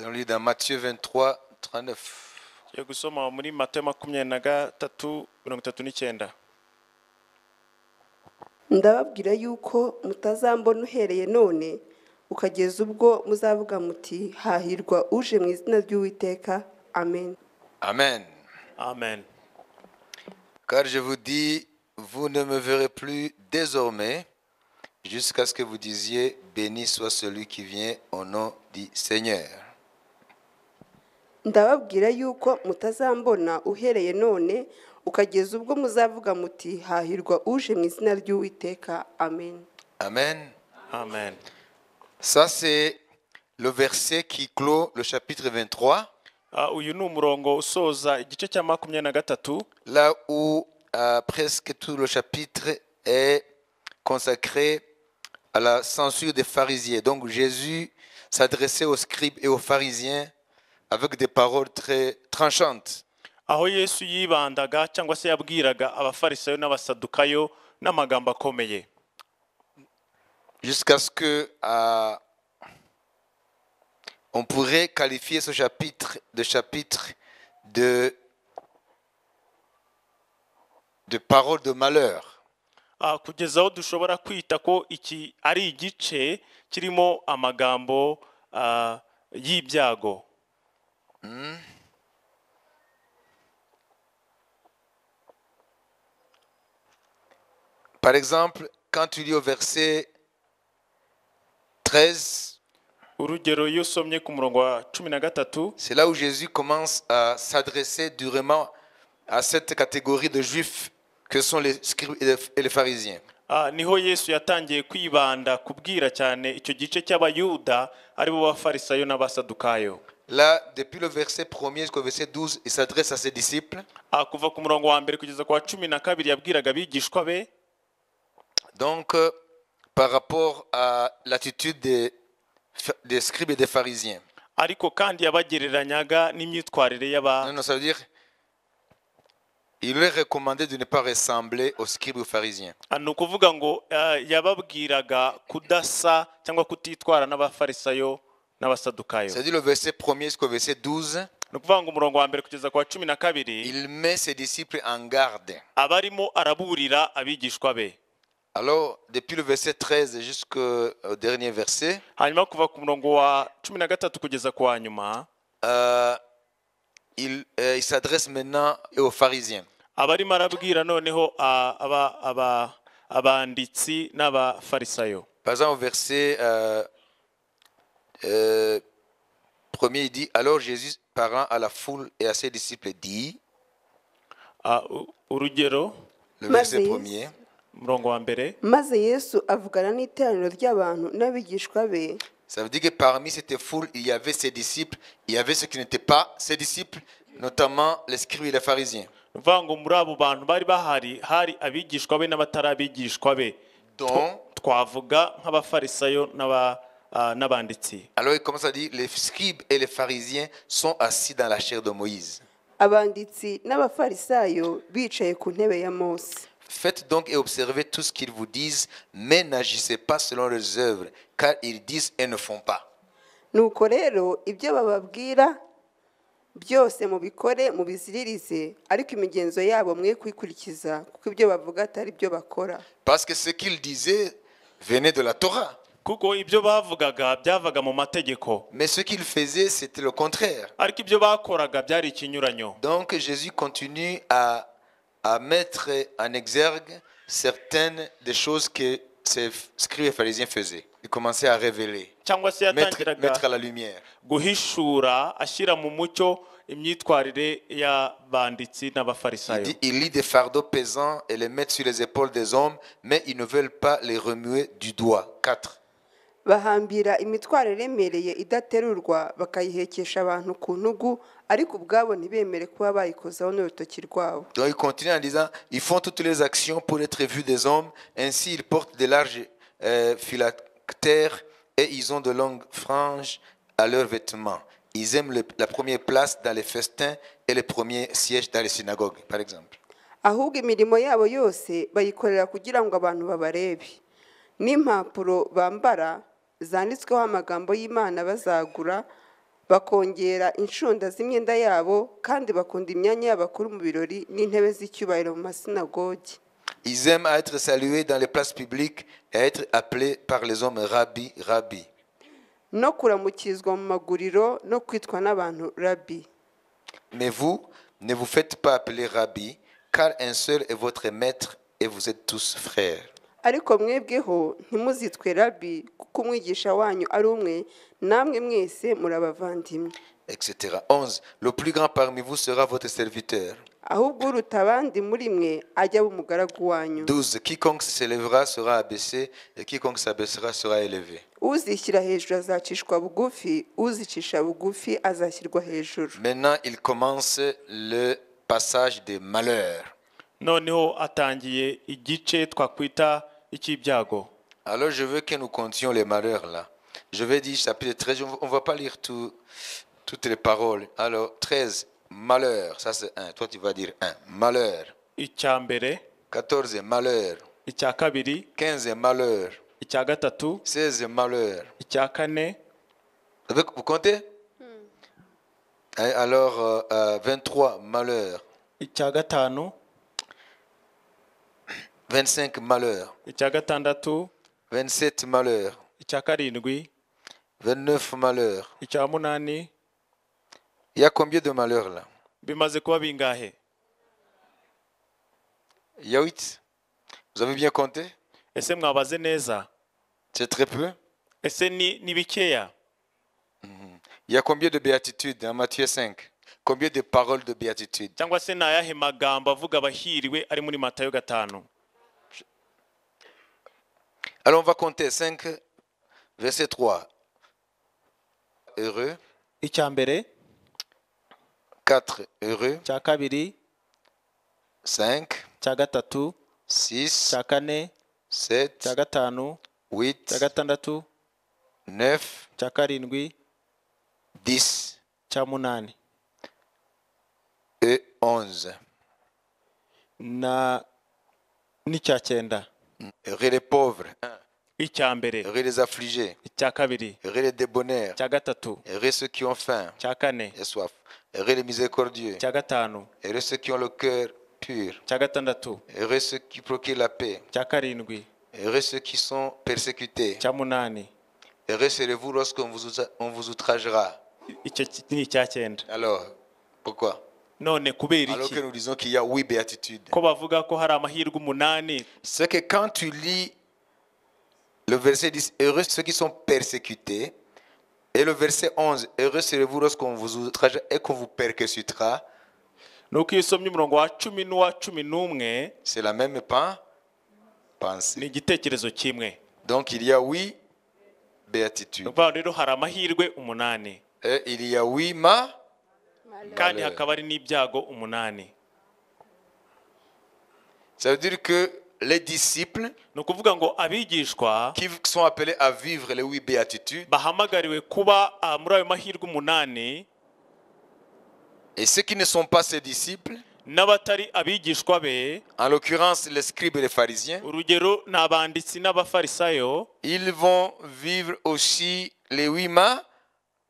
On lit dans Matthieu 23, 39. Yo gusoma muri Matayo 23:39. Ndababwira yuko mutazambona uhereye none ukageza ubwo muzavuga muti hahirwa uje mu izina ry'Uwiteka. Amen. Amen. Amen. Car je vous dis, vous ne me verrez plus désormais jusqu'à ce que vous disiez, béni soit celui qui vient au nom du Seigneur. Ndababwira yuko mutazambona uhereye none ukageza ubwo muzavuga muti hahirwa uje mu izina ry'Uwiteka. Amen. Amen. Amen. Ça, c'est le verset qui clôt le chapitre 23. Uyu ni umurongo usoza igice cya 23. Là où presque tout le chapitre est consacré à la censure des pharisiens. Donc Jésus s'adressait aux scribes et aux pharisiens avec des paroles très tranchantes. Aho Yesu yibandaga cyangwa se yabwiraga abafarisayo n'abasadukayo n'amagambo akomeye. Jusqu'à ce que on pourrait qualifier ce chapitre de paroles de malheur. Kugeza aho dushobora kwita ko iki ari igice kirimo amagambo y'ibyago. Par exemple, quand tu lis au verset 13, Urugero iyo usomye ku murongo wa 13, c'est là où Jésus commence à s'adresser durement à cette catégorie de juifs que sont les scribes et les pharisiens. niho Yesu yatangiye kwibanda kubwira cyane icyo gice cy'abayuda aribo bafarisayo n'abasadukayo. Là, depuis le verset 1er jusqu'au verset 12, il s'adresse à ses disciples. Kuva ku murongo wa mbere kugeza ku wa 12 yabwiraga abigishwa be. Donc, par rapport à l'attitude des scribes et des pharisiens. Ariko kandi yabagereranyaga n'imyitwarire y'aba. Non, ça veut dire il leur recommandait de ne pas ressembler aux scribes et aux pharisiens. Ni ukuvuga ngo yababwiraga kudasa cyangwa kutitwara n'abafarisayo n'abasadukayo. C'est-à-dire le verset 1er jusqu'au verset 12. Ni ukuvuga ngo umurongo wa mbere kugeza ku wa 12, Il met ses disciples en garde. abarimo araburira abigishwa be. Alors, depuis le verset 13 jusqu'au dernier verset, Hanyuma kuva ku murongo wa 13 kugeza ku wa nyuma, il s'adresse maintenant aux pharisiens. abarimo arabwira noneho abanditsi n'abafarisayo. Par exemple, au verset 1er, il dit, alors Jésus, parlant à la foule et à ses disciples, dit, Urugero, le verset 1er, umurongo wa mbere, maze Yesu avugana n'iteraniro ry'abantu n'abigishwa be. ça veut dire que parmi cette foule, il y avait ses disciples, il y avait ceux qui n'étaient pas ses disciples, notamment les scribes et les pharisiens. uvuga ngo muri abo bantu bari bahari hari abigishwa be n'abatari abigishwa be. Donc, Twavuga nk'abafarisayo n'abanditsi. alors il commence à dire, les scribes et les pharisiens sont assis dans la chair de Moïse. Abanditsi n'abafarisayo bicaye ku ntebe ya Mose. Faites donc et observez tout ce qu'ils vous disent, mais n'agissez pas selon leurs œuvres, car ils disent et ne font pas. Nuko rero ibyo bababwira byose mubikore mubiziririze, ariko imigenzo yabo mwe kwikurikiza kuko ibyo bavuga atari byo bakora. Parce que ce qu'ils disaient venait de la Torah. Kuko ibyo bavugaga byavaga mu mategeko. Mais ce qu'ils faisaient, c'était le contraire. Ariko ibyo bakoraga byari ikinyuranyo. Donc Jésus continue à mettre en exergue certaines des choses que ces scribes et pharisiens faisaient. Il commençait à révéler, Cyangwa se yatangiraga mettre à la lumière. guhishura ashyira mu mucyo imyitwarire y'abanditsi n'abafarisayo. Il lit des fardeaux pesants et les mettent sur les épaules des hommes, mais ils ne veulent pas les remuer du doigt. 4. Bahambira imitwaro iremereye idaterurwa bakayihekesha abantu ku ntugu, ariko ubwabo ntibemere kuba bayikozaho n'urutoki rwabo. Donc il continue en disant, ils font toutes les actions pour être vus des hommes, ainsi ils portent de larges phylactères et ils ont de longues franges à leurs vêtements. Ils aiment la première place dans les festins et les premiers sièges dans les synagogues, par exemple. Ahubwo imirimo yabo yose bayikorera kugira ngo abantu babarebe. N'impapuro bambara zanditsweho amagambo y'Imana bazagura bakongera inshunda z'imyenda yabo kandi bakunda imyanya y'abakuru mu birori n'intebe z'icyubahiro mu masinagogi. Ils aiment à être salués dans les places publiques et à être appelés par les hommes Rabbi, Rabbi. no kuramukizwa mu maguriro no kwitwa n'abantu rabi. Mais vous, ne vous faites pas appeler Rabbi, car un seul est votre maître et vous êtes tous frères. Ariko mwebweho ntimuzitwe rabi kuko umwigisha wanyu ari umwe, namwe mwese muri abavandimwe. Etc. 11. Le plus grand parmi vous sera votre serviteur. Ahubwo uruta abandi muri mwe ajya aba umugaragu wanyu. 12. Quiconque s'élèvera sera abaissé et quiconque s'abaissera sera élevé. Uzishyira hejuru azacishwa bugufi, uzicisha bugufi azashyirwa hejuru. Maintenant, il commence le passage des malheurs. noneho atangiye igice twakwita icy'ibyago. Alors, je veux que nous comptions les malheurs là. Je vais dire chapitre 13, on ne va pas lire toutes les paroles. Alors, 13, malheur, ça c'est 1. Toi, tu vas dire 1. Malheur. icya mbere, 14, malheur. icya kabiri, 15, malheur. icya gatatu, 16, malheur. icya kane, Vous comptez? Alors, 23, malheur. icya gatanu, 25, malheur. icya gatandatu, 27, malheur. icya karindwi, 29, malheur. icya munani. Il y a combien de malheurs là? Bimaze kuba bingahe? Il y a 8. Vous avez bien compté? Ese mwabaze neza? C'est très peu. Ese ni bikeya? Il y a combien de béatitudes dans Matthieu 5? Combien de paroles de béatitude? Cyangwa se ni ayahe magambo avuga abahiriwe ari muri Matayo 5? Alors on va compter 5, verset 3. Heureux. Icya mbere, 4, heureux. icya kabiri, 5, icya gatatu, 6, icya kane, 7, icya gatanu, 8, icya gatandatu, 9, icya karindwi, 10 icya munani et 11. n'icya cyenda. Heureux les pauvres. 1. Icya mbere, Heureux les affligés. icya kabiri, Heureux les débonnaires. icya gatatu, Heureux ceux qui ont faim icya kane, et soif. Heureux les miséricordieux. icya gatanu, Heureux ceux qui ont le cœur pur. icya gatandatu, Heureux ceux qui procurent la paix. icya karindwi, Heureux ceux qui sont persécutés. icya munani. Heureux serez-vous lorsqu'on vous outragera. Icyo ni icya cyenda. Alors, pourquoi? None kubera Alors iki que nous disons qu'il y a 8 béatitudes. ko bavuga ko hari amahirwe 8? C'est que quand tu lis le verset 10, heureux ceux qui sont persécutés, et le verset 11, heureux serez-vous lorsqu'on vous outragera et qu'on vous persécutera, nuko iyo usomye umurongo wa 10 n'uwa 11 c'est la même pensée. ni igitekerezo kimwe. Donc il y a 8 béatitudes. Nuko rero hari amahirwe 8 Et il y a 8 kandi hakaba ari n'ibyago 8. Ça veut dire que les disciples Ni ukuvuga ngo abigishwa qui sont appelés à vivre les 8 béatitudes bahamagariwe kuba muri ayo mahirwe 8, et ceux qui ne sont pas ses disciples, n'abatari abigishwa be, en l'occurrence les scribes et les pharisiens, urugero ni abanditsi n'abafarisayo, ils vont vivre aussi les 8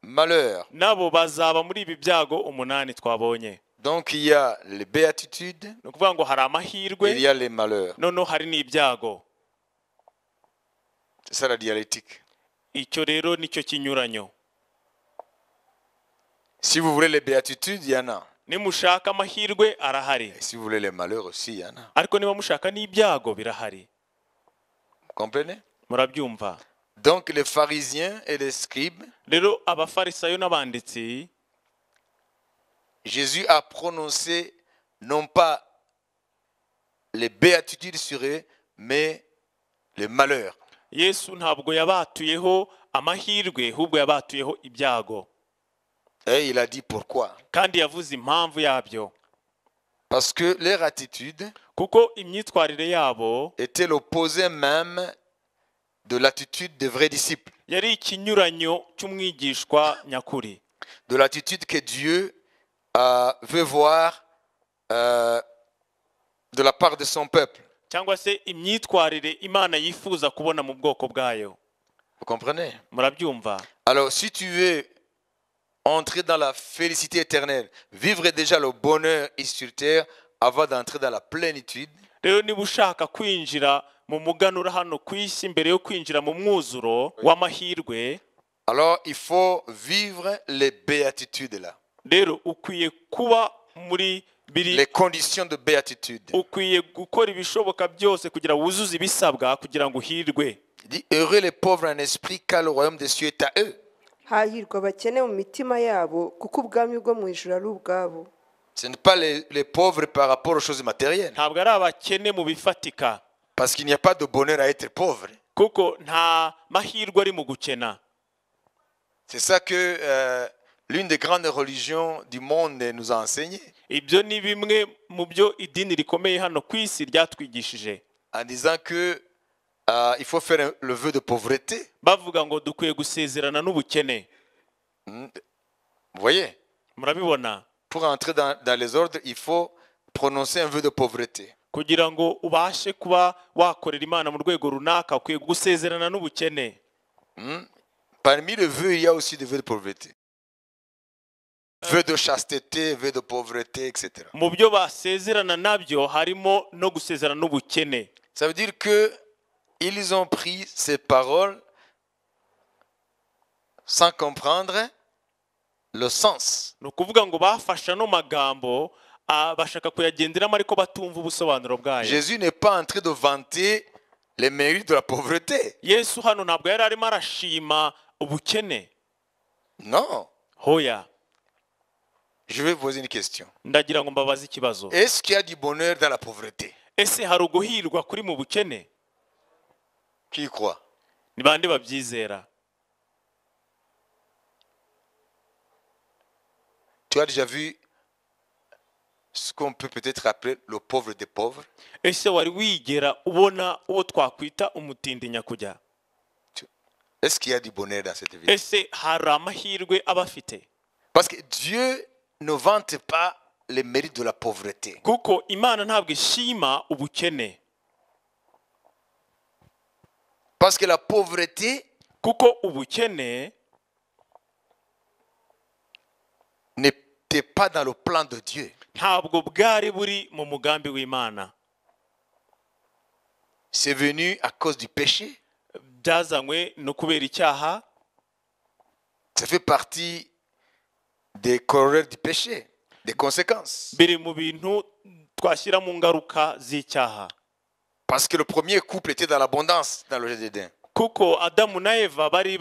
malheurs. nabo bazaba muri ibi byago 8 twabonye. Donc il y a les béatitudes, Ni ukuvuga ngo hari amahirwe, il y a les malheurs. noneho hari n'ibyago. C'est ça la dialectique. Icyo rero nicyo kinyuranyo. Si vous voulez les béatitudes, il y en a. Nimushaka amahirwe arahari, Et si vous voulez les malheurs aussi, il y en a. ariko niba mushaka n'ibyago birahari. Vous comprenez? Murabyumva? Donc les pharisiens et les scribes, Rero abafarisayo n'abanditsi, Jésus a prononcé non pas les béatitudes sur eux, mais les malheurs. Yesu ntabwo yabatuyeho amahirwe, ahubwo yabatuyeho ibyago. Et il a dit pourquoi? Kandi yavuze impamvu yabyo. Parce que leur attitude Kuko imyitwarire yabo était l'opposé même de l'attitude des vrais disciples, yari ikinyuranyo cy'umwigishwa nyakuri, de l'attitude que Dieu veut voir de la part de son peuple. cyangwa se imyitwarire Imana yifuza kubona mu bwoko bwayo. Vous comprenez? Murabyumva? Alors si tu veux entrer dans la félicité éternelle, vivre déjà le bonheur ici sur terre avant d'entrer dans la plénitude, rero niba ushaka kwinjira mu muganura hano ku isi mbere yo kwinjira mu mwuzuro w'amahirwe, alors il faut vivre les béatitudes là. rero ukwiye kuba muri biri, Les conditions de béatitude. ukwiye gukora ibishoboka byose kugira wuzuze ibisabwa kugira ngo uhirwe. Il dit, heureux les pauvres en esprit, car le royaume des cieux est à eux. hahirwa abakene mu mitima yabo kuko ubwami bwo mu ijuru ari ubwabo. Ce n'est pas les pauvres par rapport aux choses matérielles. Ntabwo ari abakene mu bifatika, Parce qu'il n'y a pas de bonheur à être pauvre. kuko nta mahirwe ari mu gukena. C'est ça que l'une des grandes religions du monde nous a enseigné. Ibyo ni bimwe mu byo idini rikomeye hano ku isi ryatwigishije, En disant que il faut faire le vœu de pauvreté. bavuga ngo dukwiye gusezerana n'ubukene. Vous voyez? Murabibona, Pour entrer dans les ordres, il faut prononcer un vœu de pauvreté. kugira ngo ubashe kuba wakorera Imana mu rwego runaka ukwiye gusezerana n'ubukene. Parmi les vœux, il y a aussi des vœux de pauvreté. Vœux de chasteté, vœux de pauvreté, etc. Mu byo basezerana nabyo harimo no gusezerana n'ubukene. Ça veut dire que ils ont pris ces paroles sans comprendre le sens. Ni ukuvuga ngo bafashe ano magambo bashaka kuyagenderamo ariko batumva ubusobanuro bwayo. Jésus n'est pas en train de vanter les mérites de la pauvreté. Yesu hano ntabwo yari arimo arashima ubukene. Non. Hoya, Je vais vous poser une question. ndagira ngo mbabaze ikibazo. Est-ce qu'il y a du bonheur dans la pauvreté? Ese hari uguhirwa kuri mu bukene? Qui y croit? Ni bande babyizera? Tu as déjà vu ce qu'on peut peut-être appeler le pauvre des pauvres? Ese wari wigera ubona uwo twakwita umutindi nyakujya? Est-ce qu'il y a du bonheur dans cette vie? Ese hari amahirwe aba afite? Parce que Dieu ne vante pas les mérites de la pauvreté. Kuko Imana ntabwo ishima ubukene. Parce que la pauvreté Kuko ubukene n'était pas dans le plan de Dieu. ntabwo bwari buri mu mugambi w'Imana. C'est venu à cause du péché. Byazanywe no kubera icyaha. Ça fait partie des corollaires du péché, des conséquences. Biri mu bintu twashyira mu ngaruka z'icyaha. Parce que le premier couple était dans l'abondance dans le jardin d'Éden. Kuko Adamu na Eva bari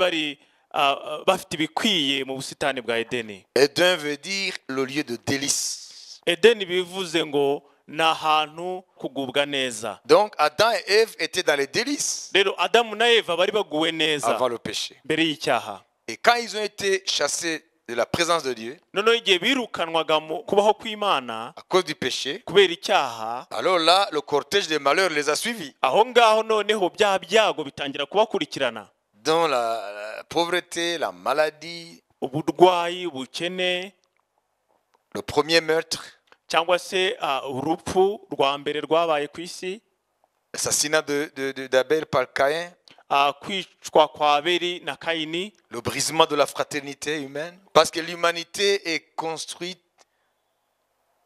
bafite ibikwiye mu busitani bwa Edeni. Éden veut dire le lieu de délice. Edeni bivuze ngo ni ahantu kugubwa neza. Donc Adam et Ève étaient dans les délices Rero Adamu na Eva bari baguwe neza avant le péché. mbere y'icyaha. Et quand ils ont été chassés de la présence de Dieu Noneho igihe birukanwaga mu kubaho kw'Imana à cause du péché, kubera icyaha, alors là, le cortège des malheurs les a suivis. aho ngaho noneho bya byago bitangira kubakurikirana. Dans la pauvreté, la maladie, Uburwayi, ubukene, le premier meurtre, cyangwa se urupfu rwa mbere rwabaye ku isi, l'assassinat d'Abel par Caïn, kwicwa kwa Abeli na Kayini, le brisement de la fraternité humaine. Parce que l'humanité est construite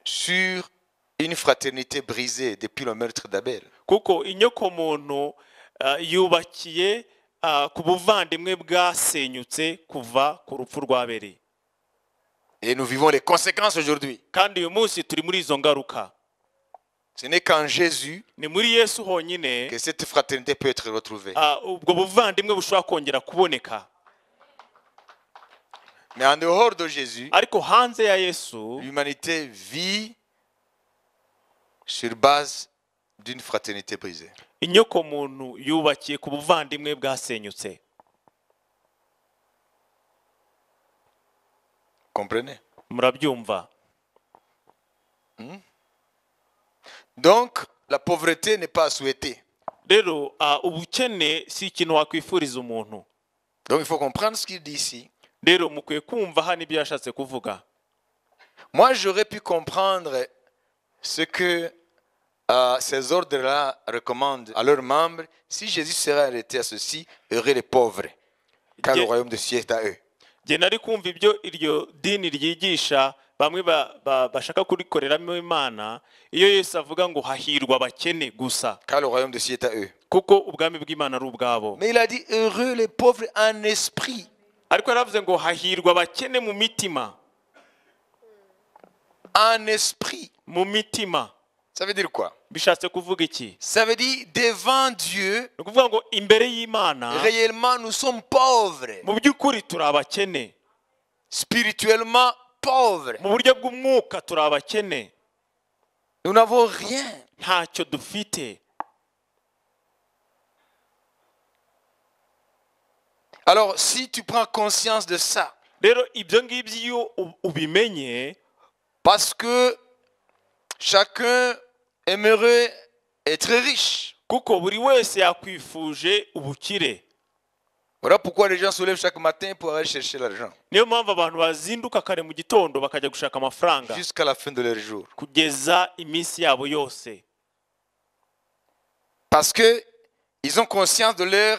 sur une fraternité brisée depuis le meurtre d'Abel. kuko inyokomuntu yubakiye ku buvandimwe bwasenyutse kuva ku rupfu rwa Abeli. Et nous vivons les conséquences aujourd'hui. Kandi uyu munsi turi muri izo ngaruka. Ce n'est qu'en Jésus Ni muri Yesu honyine que cette fraternité peut être retrouvée. ubwo buvandimwe bushobora kongera kuboneka. Mais en dehors de Jésus, Ariko hanze ya Yesu l'humanité vit sur base d'une fraternité brisée. inyokomuntu yubakiye ku buvandimwe bwasenyutse. Comprenez? Murabyumva? Donc, la pauvreté n'est pas souhaitée. Rero ubukene si ikintu wakwifuriza umuntu. Donc, il faut comprendre ce qu'il dit ici. Rero mukwiye kumva hano ibyo yashatse kuvuga. Moi, j'aurais pu comprendre ce que ces ordres-là recommandent à leurs membres. Si Jésus serait arrêté à ceci, heureux les pauvres, car le royaume de cieux est à eux. Jye nari kumva ibyo iryo dini ryigisha bamwe bashaka kurikoreramo Imana iyo Yesu avuga ngo hahirwa abakene gusa car le royaume de cieux est à eux. kuko ubwami bw'Imana ari ubwabo. Mais il a dit heureux les pauvres en esprit. Ariko yaravuze ngo hahirwa abakene mu mitima. En esprit. Mu mitima. Ça veut dire quoi? Bishatse kuvuga iki? Ça veut dire devant Dieu, Ni ukuvuga ngo imbere y'Imana réellement nous sommes pauvres. mu by'ukuri turi abakene. Spirituellement pauvres. Mu buryo bw'umwuka turi abakene. Nous n'avons rien. Ntacyo dufite. Alors si tu prends conscience de ça, Rero ibyo ngibyo iyo ubimenye, parce que chacun aimerait être riche. kuko buri wese yakwifuje ubukire. Voilà pourquoi les gens se lèvent chaque matin pour aller chercher l'argent. Niyo mpamvu abantu bazinduka kare mu gitondo bakajya gushaka amafaranga Jusqu'à la fin de leur jour. kugeza iminsi yabo yose. Parce que ils ont conscience de leur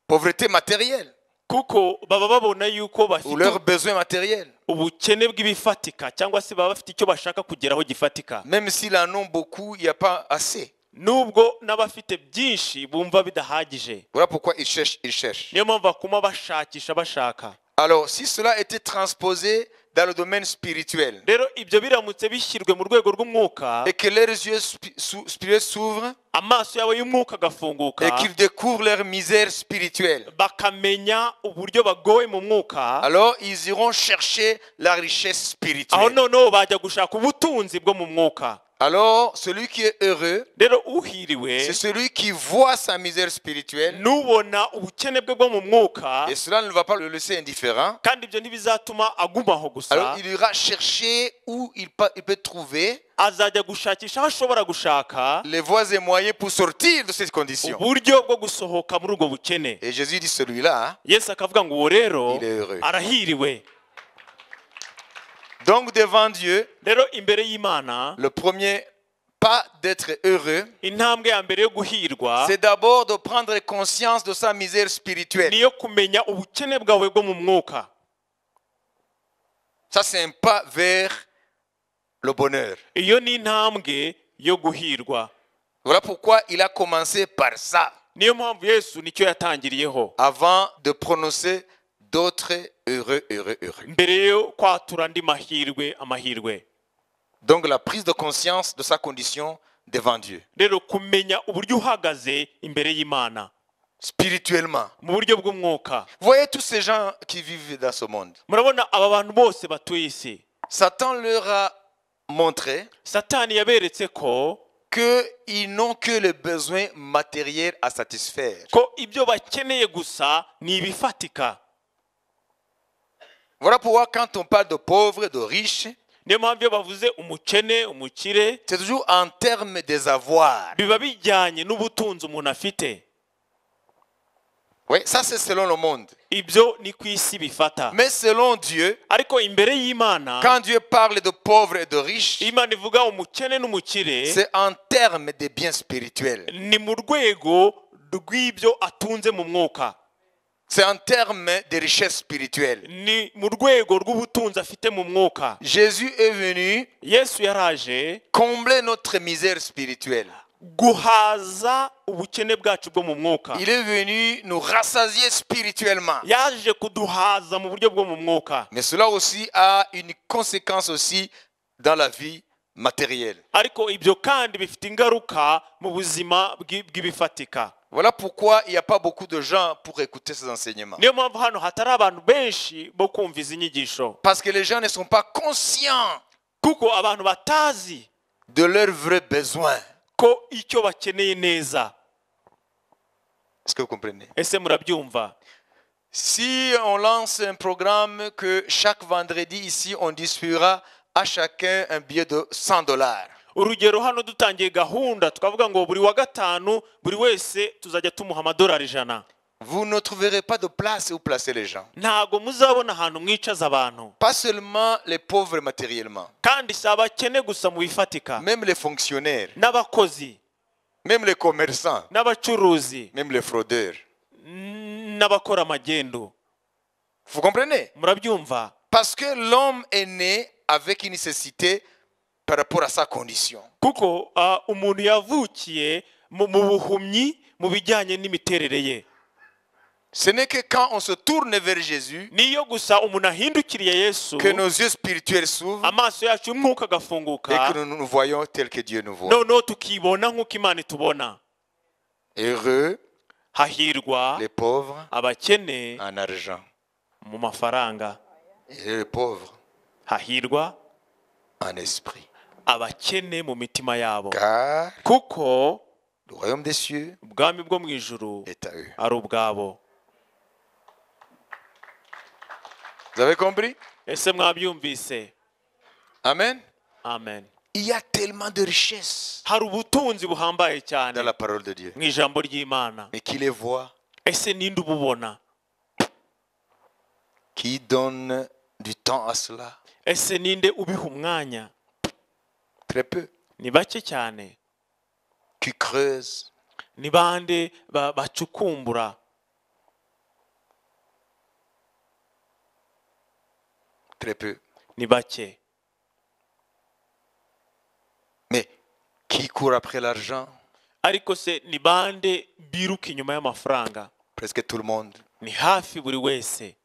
pauvreté matérielle Kuko baba babona yuko ou bafite leurs besoins matériels. ubukene bw'ibifatika cyangwa se baba bafite icyo bashaka kugeraho gifatika. Même s'ils en ont beaucoup, il n'y a pas assez. Nubwo n'abafite byinshi bumva bidahagije. Voilà pourquoi ils cherchent, ils cherchent. Niyo mpamvu bakuma bashakisha bashaka. Alors, si cela était transposé dans le domaine spirituel Rero ibyo biramutse bishyirwe mu rwego rw'umwuka, et que leurs yeux spirituels s'ouvrent amaso yabo y'umwuka agafunguka, et qu'ils découvrent leur misère spirituelle, bakamenya uburyo bagowe mu mwuka, alors ils iront chercher la richesse aho spirituelle. noneho bajya gushaka ubutunzi bwo mu mwuka. Alors, celui qui est heureux, Rero uhiriwe c'est celui qui voit sa misère spirituelle nubona ubukene bwe bwo mu mwuka, et cela ne va pas le laisser indifférent. kandi ibyo ntibizatuma agumaho gusa. Alors, il ira chercher où il peut trouver Azajya gushakisha aho ashobora gushaka les voies et moyens pour sortir de ces conditions. uburyo bwo gusohoka muri ubwo bukene. Et Jésus dit celui-là, Yesu akavuga ngo uwo rero il est heureux. arahiriwe. Donc devant Dieu, Rero imbere y'Imana, le premier pas d'être heureux, intambwe ya mbere yo guhirwa c'est d'abord de prendre conscience de sa misère spirituelle. niyo kumenya ubukene bwawe bwo mu mwuka. Ça, c'est un pas vers le bonheur. Iyo ni intambwe yo guhirwa. Voilà pourquoi il a commencé par ça, Niyo mpamvu Yesu nicyo yatangiriyeho, avant de prononcer d'autres heureux, heureux, heureux. mbere yo kwatura andi amahirwe. Donc la prise de conscience de sa condition devant Dieu, Rero kumenya uburyo uhagaze imbere y'Imana spirituellement. mu buryo bw'umwuka. Voyez tous ces gens qui vivent dans ce monde. Murabona aba bantu bose batuye isi, Satan leur a montré Satani yaberetse ko qu'ils n'ont que les besoins matériels à satisfaire. ibyo bakeneye gusa ni ibifatika. Voilà pourquoi quand on parle de pauvres, de riches, Niyo mpamvu iyo bavuze umukene, umukire, c'est toujours en termes des avoirs. biba bijyanye n'ubutunzi umuntu afite. Oui, ça c'est selon le monde. Ibyo ni ku isi bifata. Mais selon Dieu, Ariko imbere y'Imana, quand Dieu parle de pauvres et de riches, Imana ivuga umukene n'umukire, c'est en termes des biens spirituels. ni mu rwego rw'ibyo atunze mu mwuka. C'est en termes de richesses spirituelles. Ni mu rwego rw'ubutunzi afite mu mwuka. Jésus est venu Yesu yaraje combler notre misère spirituelle. guhaza ubukene bwacu bwo mu mwuka. Il est venu nous rassasier spirituellement. Yaje kuduhaza mu buryo bwo mu mwuka. Mais cela aussi a une conséquence aussi dans la vie matérielle. Ariko ibyo kandi bifite ingaruka mu buzima bw'ibifatika. Voilà pourquoi il n'y a pas beaucoup de gens pour écouter ces enseignements. Niyo mpamvu hano hatari abantu benshi bo kumva izi nyigisho. Parce que les gens ne sont pas conscients Kuko abantu batazi de leurs vrais besoins. ko icyo bakeneye neza. Est-ce que vous comprenez? Ese murabyumva? Si on lance un programme que chaque vendredi ici on distribuera à chacun un billet de $100. Urugero hano dutangiye gahunda tukavuga ngo buri wa gatanu buri wese tuzajya tumuha amadolari 100. Vous ne trouverez pas de place où placer les gens. Ntago muzabona ahantu mwicaza abantu. Pas seulement les pauvres matériellement, Kandi si abakene gusa mu bifatika, même les fonctionnaires, n'abakozi, même les commerçants, n'abacuruzi, même les fraudeurs. n'abakora amagendo. Vous comprenez? murabyumva Parce que l'homme est né avec une nécessité par rapport à sa condition. kuko umuntu yavukiye mu buhumyi mu bijyanye n'imiterere ye. Ce n'est que quand on se tourne vers Jésus niyo gusa umuntu ahindukiriye Yesu que nos yeux spirituels s'ouvrent amaso yacu y'umwuka et agafunguka que nous nous voyons tel que Dieu nous voit. noneho tukibona nk'uko Imana itubona. Heureux hahirwa les pauvres abakene en argent mu mafaranga, et les pauvres hahirwa en esprit. abakene mu mitima yabo, Car kuko le royaume des cieux ubwami bwo mu ijuru est à eux. ari ubwabo. Vous avez compris? Ese mwabyumvise? Amen. Amen. Il y a tellement de richesses hari ubutunzi buhambaye dans cyane la parole de Dieu. mu ijambo ry'Imana. Mais qui les voit, Ese ninde ububona? qui donne du temps à cela? Ese ninde ubiha umwanya? Très peu. Ni bake cyane. Qui creuse? Ni bande bacukumbura? Très peu. Ni bake. Mais qui court après l'argent? Ariko se ni bande biruka inyuma y'amafaranga? Presque tout le monde. Ni hafi buri wese.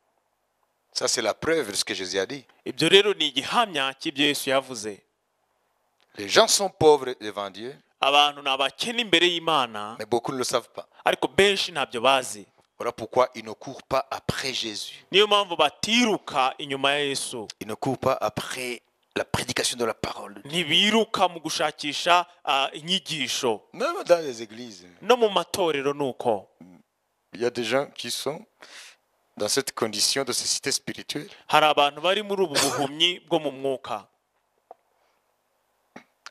Ça, c'est la preuve de ce que Jésus a dit. Ibyo rero ni igihamya cy'ibyo Yesu yavuze. Les gens sont pauvres devant Dieu, Abantu ni abakene imbere y'Imana, mais beaucoup ne le savent pas. ariko benshi ntabyo bazi. Voilà pourquoi ils ne courent pas après Jésus. Niyo mpamvu batiruka inyuma ya Yesu. Ils ne courent pas après la prédication de la parole de Dieu. Ntibiruka mu gushakisha inyigisho. Même dans les églises, No mu matorero nuko. il y a des gens qui sont dans cette condition de cécité spirituelle. Hari abantu bari muri ubu buhumyi bwo mu mwuka.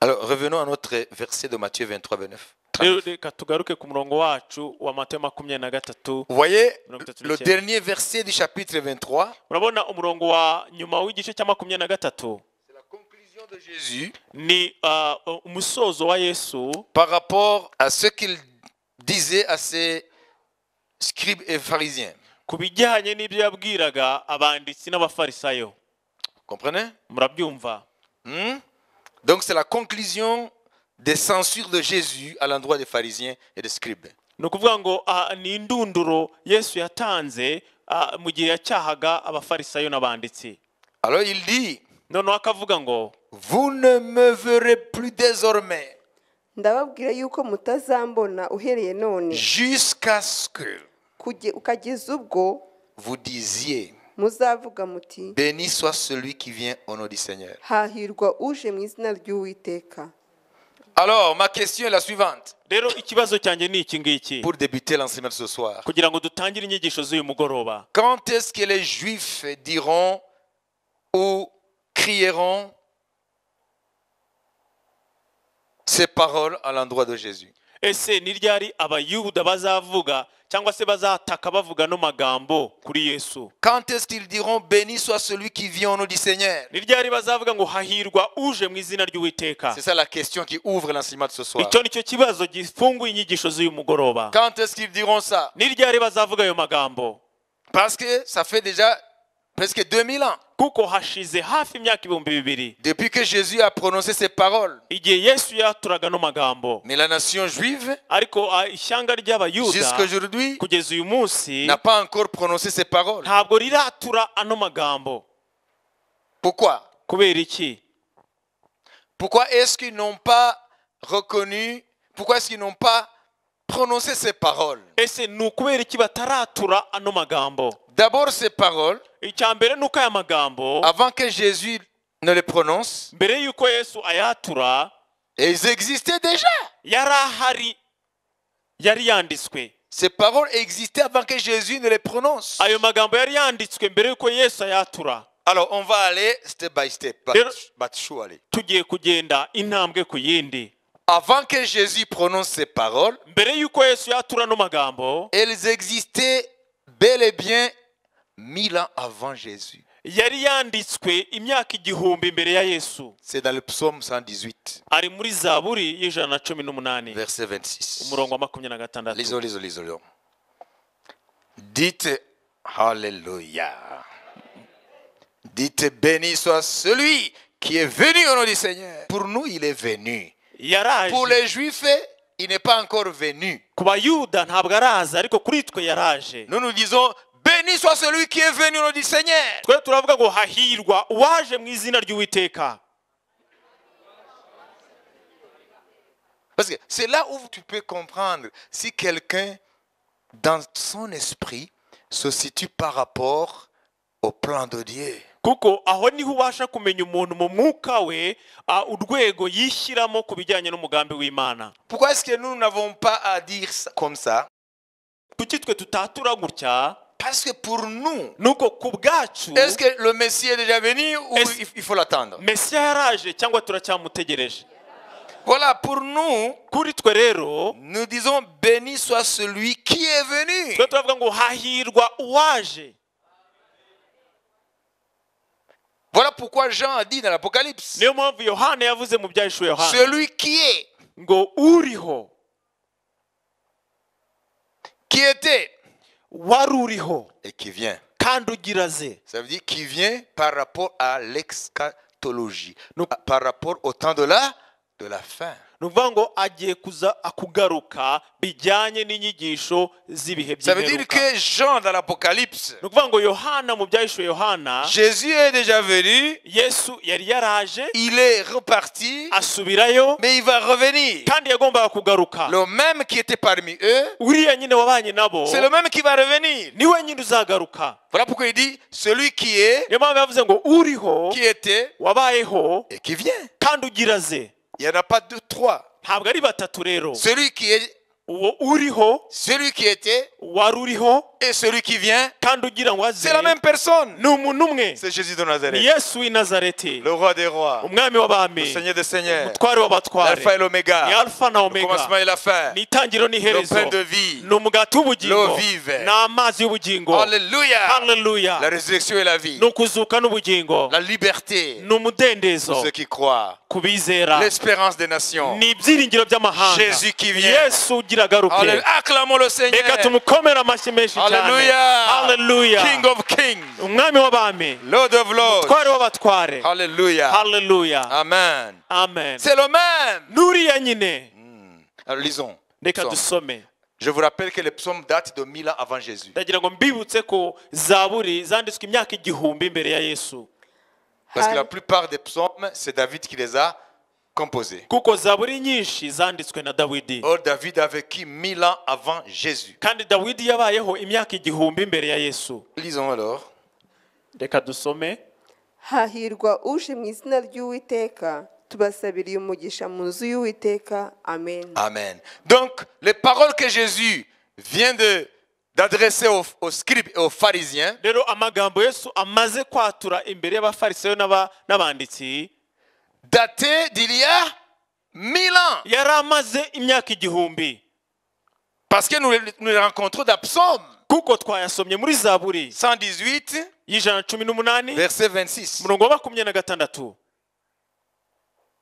Alors, revenons à notre verset de Matthieu 23, 29. Rero reka tugaruke ku murongo wacu wa Matayo 23. Vous voyez Mirongo itatu le n'icyenda. dernier verset du chapitre 23. Urabona umurongo wa nyuma w'igice cya 23 C'est la conclusion de Jésus ni umusozo wa Yesu par rapport à ce qu'il disait à ses scribes et pharisiens. ku bijyanye n'ibyo yabwiraga abanditsi n'abafarisayo. Comprenez? Murabyumva? Donc c'est la conclusion des censures de Jésus à l'endroit des pharisiens et des scribes. Ni ukuvuga ngo ni indunduro Yesu yatanze mu gihe yacyahaga abafarisayo n'abanditsi. Alors il dit, Noneho akavuga ngo vous ne me verrez plus désormais ndababwira yuko mutazambona uhereye none jusqu'à ce que ukageza ubwo vous disiez, muzavuga muti béni soit celui qui vient au nom du Seigneur. hahirwa uje mu izina ry'Uwiteka. Alors ma question est la suivante, rero ikibazo cyanjye ni iki ngiki pour débuter l'enseignement de ce soir. kugira ngo dutangire inyigisho z'uyu mugoroba. Quand est-ce que les Juifs diront ou crieront ces paroles à l'endroit de Jésus? Ese ni ryari abayuda bazavuga cyangwa se bazataka bavuga no magambo kuri Yesu? Quand est-ce qu'ils diront béni soit celui qui vient au nom du Seigneur? Ni ryari bazavuga ngo hahirwa uje mu izina ry'Uwiteka? C'est ça la question qui ouvre l'enseignement de ce soir. Icyo nicyo kibazo gifunguye inyigisho z'uyu mugoroba. Quand est-ce qu'ils diront ça? Ni ryari bazavuga ayo magambo? Parce que ça fait déjà presque 2000 ans Kuko hashize hafi imyaka 2000 depuis que Jésus a prononcé ces paroles. igihe Yesu yaturaga no magambo. Mais la nation juive, Ariko ishyanga ry'abayuda jusqu'aujourd'hui, kugeza uyu munsi n'a pas encore prononcé ces paroles. ntabwo riratura ano magambo. Pourquoi? Kubera iki? Pourquoi est-ce qu'ils n'ont pas reconnu, pourquoi est-ce qu'ils n'ont pas prononcé ces paroles? Ese ni ukubera iki bataratura ano magambo? D'abord ces paroles, Icya mbere ni uko aya magambo avant que Jésus ne les prononce, mbere y'uko Yesu ayatura ils existaient déjà. yari ahari, yari yanditswe. Ces paroles existaient avant que Jésus ne les prononce. Ayo magambo yari yanditswe mbere y'uko Yesu ayatura. Alors on va aller step by step. But surely. Tugiye kugenda intambwe ku yindi. Avant que Jésus prononce ces paroles, Mbere y'uko Yesu yatura no magambo elles existaient bel et bien 1000 ans avant Jésus. yari yanditswe imyaka 1000 mbere ya Yesu. C'est dans le psaume 118, Ari muri Zaburi y'ijana 18 verset 26. umurongo wa 26. Lisons. Dites Alléluia. Dites béni soit celui qui est venu au nom du Seigneur. Pour nous, il est venu. yaraje Pour les Juifs, il n'est pas encore venu. ku bayuda ntabwo araza ariko kuri twe yaraje. Nous nous disons, béni soit celui qui est venu au nom du Seigneur. twe turavuga ngo hahirwa uwaje mu izina ry'Uwiteka. Parce que c'est là où tu peux comprendre si quelqu'un, dans son esprit, se situe par rapport au plan de Dieu. kuko aho niho ubasha kumenya umuntu mu mwuka we urwego yishyiramo ku bijyanye n'umugambi w'Imana. Pourquoi est-ce que nous n'avons pas à dire ça, comme ça? kuki twe tutatura gutya? Parce que pour nous, nuko ku bwacu est-ce que le Messie est déjà venu ou il faut l'attendre? Mesiya yaraje cyangwa turacyamutegereje? Voilà, pour nous, kuri twe rero nous disons béni soit celui qui est venu. twe turavuga ngo hahirwa uwaje. Voilà pourquoi Jean a dit dans l'Apocalypse, niyo mpamvu Yohana yavuze mu byahishuwe Yohana celui qui est, ngo uriho, qui était wari uriho et qui vient. kandi ugira ze. Ça veut dire qui vient par rapport à l'exchatologie, par rapport au temps de la fin. ni ukuvuga ngo agiye kuza akugaruka bijyanye n'inyigisho z'ibihe Ça veut dire by'imperuka. que Jean dans l'Apocalypse, ni ukuvuga ngo Yohana mu byahishuwe Yohana Jésus est déjà venu, Yesu yari yaraje il est reparti, asubirayo mais il va revenir. kandi yagombaga kugaruka. Le même qui était parmi eux, uriya nyine wabanye nabo c'est le même qui va revenir. niwe nyine uzagaruka. Voilà pourquoi il dit celui qui est, niyo mpamvu yavuze ngo uriho, qui était wabayeho et qui vient. kandi ugira ze. Il n'y en a pas deux, trois. ntabwo ari batatu rero. Celui qui est, uwo uriho, celui qui était wari uriho et celui qui vient, kandi ugira ngo aze c'est la même personne. ni umuntu umwe. C'est Jésus de ni Nazareth, Yesu w'i Nazareti, le roi des rois, umwami le w'abami, Seigneur des seigneurs, umutware w'abatware, l'alpha et ni l'oméga, alfa na le omega, commencement et la fin, ni itangiriro le n'iherezo, pain de vie. ni umugati w'ubugingo, l'eau vive. ni amazi y'ubugingo. Alléluia. Haleluya. La résurrection et la vie, ni ukuzuka n'ubugingo, la liberté ni umudendezo pour ceux qui croient, ku bizera, l'espérance des nations. ni ibyiringiro by'amahanga. Jésus qui vient. Yesu ugira agaruke. Alléluia. Acclamons le Seigneur. reka tumukomere amashyi menshi cyane. Alléluia. Haleluya. King of kings, umwami w'abami, Lord of lords. umutware w'abatware. Alléluia. Haleluya. Amen. Amen. C'est le même. n'uriya nyine. Alors lisons. reka Psaume. dusome. Je vous rappelle que les psaumes datent de 1000 ans avant Jésus. ndagira ngo mbibutse ko zaburi zanditswe imyaka igihumbi imbere ya Yesu, Parce que la plupart des psaumes, c'est David qui les a composés. kuko zaburi nyinshi zanditswe na Dawidi, Or, David a vécu 1000 ans avant Jésus. kandi Dawidi yabayeho imyaka igihumbi imbere ya Yesu. Lisons alors. reka dusome. hahirwa uje mu izina ry'Uwiteka, tubasabiriye umugisha mu nzu y'Uwiteka. Amen. Amen. Donc, les paroles que Jésus vient d'adresser aux scribes et aux pharisiens, rero amagambo Yesu amaze kwatura imbere y'abafarisayo n'abanditsi datées d'il y a 1000 ans. yari amaze imyaka igihumbi, Parce que nous les rencontrons dans Psaume kuko twayasomye muri zaburi 118, y'ijana na cumi n'umunani verset 26. umurongo wa 26.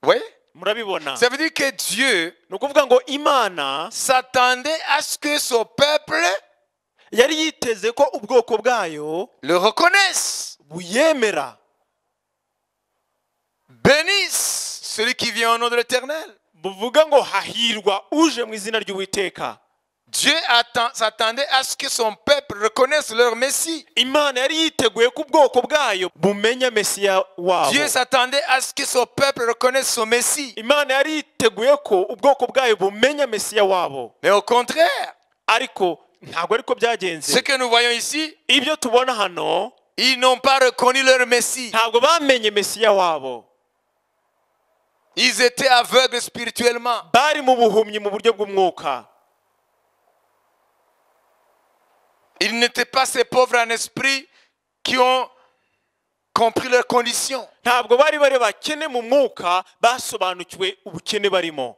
Oui? murabibona? Ça veut dire que Dieu ni ukuvuga ngo Imana s'attendait à ce que son peuple yari yiteze ko ubwoko bwayo le reconnaisse, buyemera, bénisse celui qui vient au nom de l'Éternel. buvuga ngo hahirwa uje mu izina ry'Uwiteka. Dieu s'attendait à ce que son peuple reconnaisse leur Messie. Imana yari yiteguye ko ubwoko bwayo bumenya Mesiya wabo. Dieu s'attendait à ce que son peuple reconnaisse son Messie. Imana yari yiteguye ko ubwoko bwayo bumenya Mesiya wabo. Mais au contraire, ariko ntabwo ariko byagenze. ce que nous voyons ici, ibyo tubona hano, ils n'ont pas reconnu leur Messie. ntabwo bamenye Mesiya wabo. Ils étaient aveugles spirituellement. bari mu buhumyi mu buryo bw'umwuka. Ils n'étaient pas ces pauvres en esprit qui ont compris leurs conditions. ntabwo bari bakene mu mwuka basobanukiwe ubukene barimo.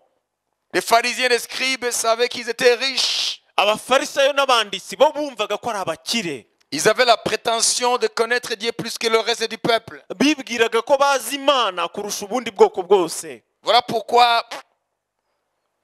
Les pharisiens et les scribes savaient qu'ils étaient riches. abafarisayo n'abanditsi bo bumvaga ko ari abakire. Ils avaient la prétention de connaître Dieu plus que le reste du peuple. bibwiraga ko bazi Imana kurusha ubundi bwoko bwose. Voilà pourquoi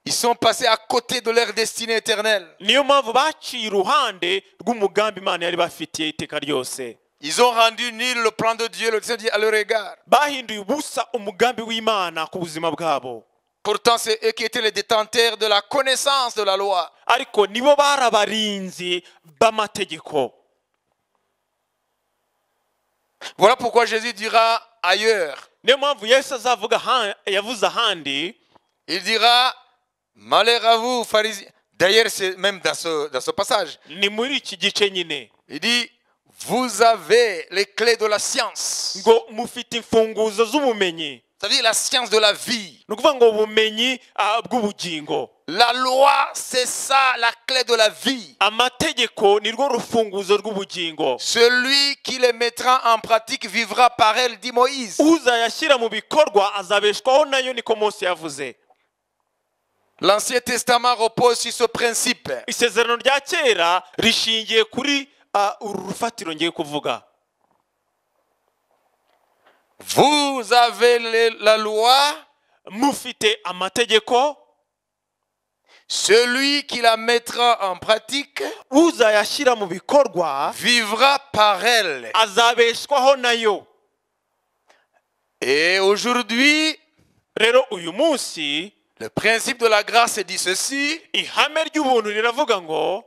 Ils sont passés à côté de leur destinée éternelle. niyo mpamvu baciye iruhande rw'umugambi Imana yari bafitiye iteka ryose. Ils ont rendu nul le plan de Dieu, le dessein de Dieu à leur égard. Bahinduye ubusa umugambi w'Imana ku buzima bwabo. Pourtant, c'est eux qui étaient les détenteurs de la connaissance de la loi. Ariko nibo barabarinzi b'amategeko. Voilà pourquoi Jésus dira ailleurs. Niyo mpamvu Yesu yavuze ahandi, Il dira, malheur à vous, pharisiens. D'ailleurs, c'est même dans ce passage. ni muri iki gice nyine Il dit, vous avez les clés de la science. ngo mufite imfunguzo z'ubumenyi. Ça veut dire la science de la vie. Ni ukuvuga ngo ubumenyi bw'ubugingo. La loi, c'est ça, la clé de la vie. Amategeko ni rwo rufunguzo rw'ubugingo. Celui qui les mettra en pratique vivra par elle, dit Moïse. Uzayashyira mu bikorwa azabeshwaho nayo, niko Mose yavuze. L'Ancien Testament repose sur ce principe. Isezerano rya kera rishingiye kuri uru rufatiro ngiye kuvuga. Vous avez la loi. Mufite amategeko. Celui qui la mettra en pratique Uzayashyira mu bikorwa vivra par elle. azabeshwaho nayo. Et aujourd'hui, Rero uyu munsi le principe de la grâce dit ceci. ihame ry'ubuntu riravuga ngo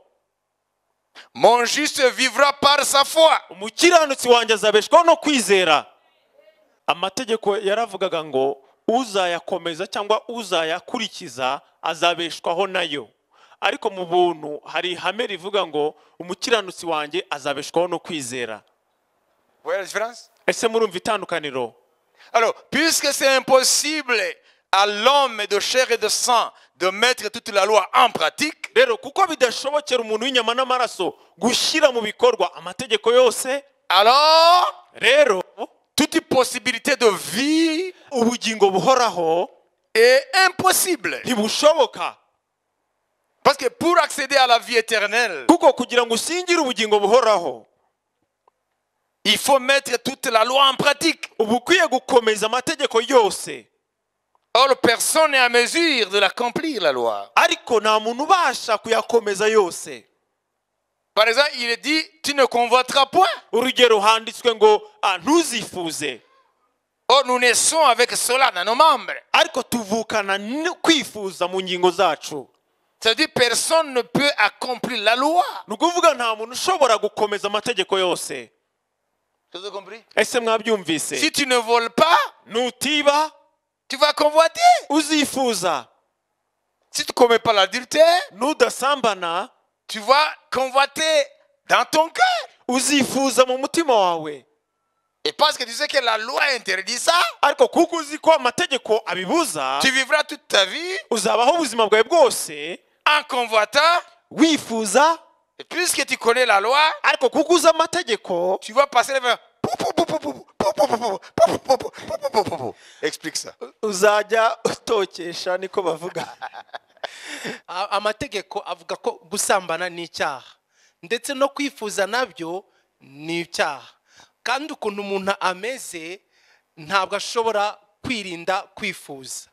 Mon juste vivra par sa foi. umukiranutsi wanjye azabeshwaho no kwizera. Amategeko yaravugaga ngo uzayakomeza cyangwa uzayakurikiza azabeshwaho nayo. Ariko mu buntu hari ihame rivuga ngo umukiranutsi wanjye azabeshwaho no kwizera. Vous voyez la différence? Ese murumva itandukaniro? Alors, puisque c'est impossible à l'homme de chair et de sang de mettre toute la loi en pratique, Rero kuko bidashobokera umuntu w'inyama n'amaraso gushyira mu bikorwa amategeko yose, alors rero toute possibilité de vie ubugingo buhoraho est impossible. ntibushoboka. Parce que pour accéder à la vie éternelle, Kuko kugira ngo usingire ubugingo buhoraho il faut mettre toute la loi en pratique. uba ukwiye gukomeza amategeko yose. Or, personne n'est à mesure de l'accomplir, la loi. Ariko nta muntu ubasha kuyakomeza yose. Par exemple, il est dit, tu ne convoiteras point. Urugero handitswe ngo ntuzifuze. Or, nous naissons avec cela dans nos membres. Ariko tuvukana no kwifuza mu ngingo zacu. Ça veut dire personne ne peut accomplir la loi. Ni ukuvuga nta muntu ushobora gukomeza amategeko yose. Vous avez compris? Ese mwabyumvise? Si tu ne voles pas, Nutiba tu vas convoiter. uzifuza. Si tu ne commets pas l'adultère, Nudasambana tu vas convoiter dans ton cœur. uzifuza mu mutima wawe. Et parce que tu sais que la loi interdit ça, Ariko kuko uzi ko amategeko abibuza, tu vivras toute ta vie uzabaho ubuzima bwawe bwose en convoitant. wifuza. Et puisque tu connais la loi, Ariko kuko uzi amategeko tu vas passer les explique ça. uzajya utokesha, niko bavuga. Amategeko avuga ko gusambana ni icyaha ndetse no kwifuza nabyo ni icyaha, kandi ukuntu umuntu ameze ntabwo ashobora kwirinda kwifuza.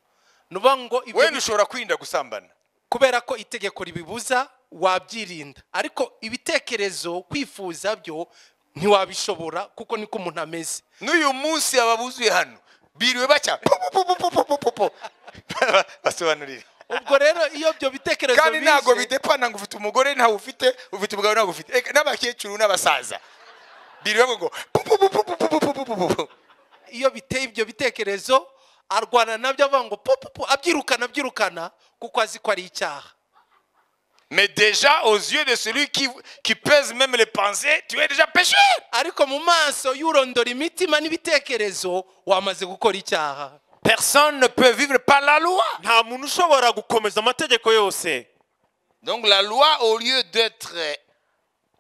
Nuvuga ngo Wenda ushobora kwirinda gusambana kubera ko itegeko ribibuza wabyirinda, ariko ibitekerezo kwifuza byo ntiwabishobora kuko niko umuntu ameze. n'uyu munsi ababuzuye hano biriwe bacya basobanurire. Ubwo rero iyo byo bitekerezo Kandi ntago bije bidepana ngo ufite umugore ntawe ufite umugabo ntawe ufite, n'abakecuru n'abasaza biriwe ngo iyo biteye ibyo bitekerezo arwana nabyo avuga ngo abyirukana kuko azi ko ari icyaha. Mais déjà aux yeux de celui qui pèse même les pensées, tu es déjà pécheur. Ariko mu maso y'urondora imitima n'ibitekerezo wamaze gukora icyaha. Personne ne peut vivre par la loi. Nta muntu ushobora gukomeza amategeko yose. Donc la loi, au lieu d'être